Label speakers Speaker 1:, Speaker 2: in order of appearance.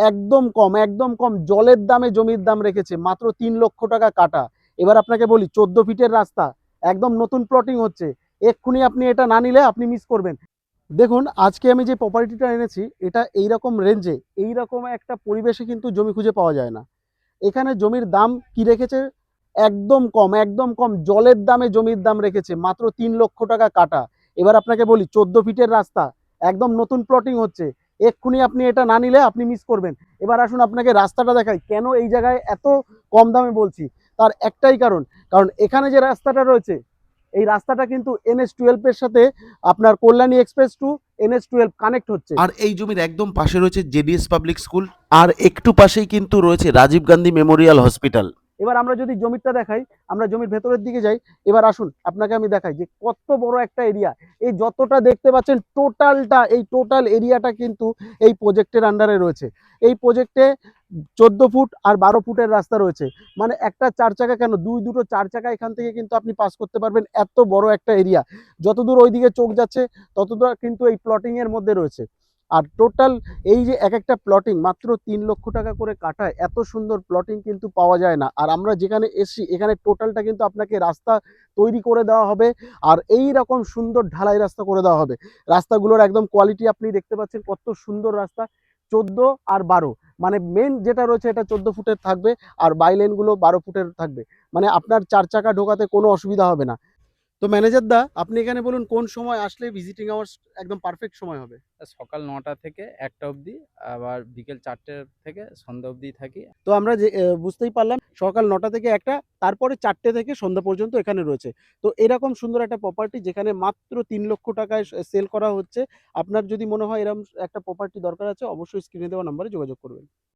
Speaker 1: একদম কম জলের দামে জমির দাম রেখেছে মাত্র 3 লক্ষ টাকা কাটা। এবার আপনাকে বলি 14 ফিটের রাস্তা, একদম নতুন প্লটিং হচ্ছে। এক্ষুনি আপনি এটা না নিলে আপনি মিস করবেন। দেখুন আজকে আমি যে প্রপার্টিটা এনেছি এটা এইরকম রেঞ্জে, এইরকম একটা পরিবেশে কিন্তু জমি খুঁজে পাওয়া যায় না। এখানে জমির দাম কি রেখেছে, একদম কম জলের দামে জমির দাম রেখেছে মাত্র 3 লক্ষ টাকা কাটা। এবার আপনাকে বলি 14 ফিটের রাস্তা, একদম নতুন প্লটিং হচ্ছে। এক্ষুনি আপনি এটা না নিলে আপনি মিস করবেন। এবার আসুন আপনাকে রাস্তাটা দেখাই, কেন এই জায়গায় এত কম দামে বলছি। তার একটাই কারণ, কারণ এখানে যে রাস্তাটা রয়েছে এই রাস্তাটা কিন্তু NH-12 এর সাথে আপনার Kalyani express two NH-12 connect হচ্ছে।
Speaker 2: আর এই জমির একদম পাশে রয়েছে জেডিএস পাবলিক স্কুল, আর একটু পাশেই কিন্তু রয়েছে রাজীব গান্ধী মেমোরিয়াল হসপিটাল।
Speaker 1: এবার আমরা যদি জমিটা দেখাই, আমরা জমির ভেতরের দিকে যাই। এবার আসুন আপনাকে আমি দেখাই যে কত বড় একটা এরিয়া। এই যতটা দেখতে পাচ্ছেন টোটালটা, এই টোটাল এরিয়াটা কিন্তু এই প্রজেক্টের আন্ডারে রয়েছে। এই প্রজেক্টে 14 ফুট আর 12 ফুটের রাস্তা রয়েছে। মানে একটা 4 চাকা কেন, দুটো 4 চাকা এখান থেকে কিন্তু আপনি পাস করতে পারবেন, এত বড় একটা এরিয়া। যতদূর ওইদিকে চোখ যাচ্ছে ততদূর কিন্তু এই প্লটিং এর মধ্যে রয়েছে। আর টোটাল এই যে এক একটা প্লটিং মাত্র 3 লক্ষ টাকা করে কাটায়, এত সুন্দর প্লটিং কিন্তু পাওয়া যায় না। আর আমরা যেখানে এসছি এখানে টোটালটা কিন্তু আপনাকে রাস্তা তৈরি করে দেওয়া হবে, আর এই রকম সুন্দর ঢালাই রাস্তা করে দেওয়া হবে। রাস্তাগুলোর একদম কোয়ালিটি আপনি দেখতে পাচ্ছেন, কত সুন্দর রাস্তা। 14 আর 12, মানে মেন যেটা রয়েছে এটা 14 ফুটের থাকবে, আর বাইলেনগুলো 12 ফুটের থাকবে। মানে আপনার 4 চাকা ঢোকাতে কোনো অসুবিধা হবে না। তো ম্যানেজার দা, আপনি এখানে বলুন কোন সময় আসলে ভিজিটিং আওয়ার্স একদম পারফেক্ট সময় হবে।
Speaker 3: সকাল ৯টা থেকে ১টা অবধি, আবার বিকেল ৪টে থেকে সন্ধ্যা অবধি থাকি।
Speaker 1: তো আমরা যে বুঝতেই পারলাম সকাল ৯টা থেকে ১টা, তারপরে ৪টে থেকে সন্ধ্যা পর্যন্ত এখানে রয়েছে। তো এরকম সুন্দর একটা প্রপার্টি যেখানে মাত্র 3 লক্ষ টাকায় সেল করা হচ্ছে। আপনার যদি মনে হয় এরকম একটা প্রপার্টি দরকার আছে, অবশ্যই স্ক্রিনে দেওয়া নাম্বারে যোগাযোগ করবেন।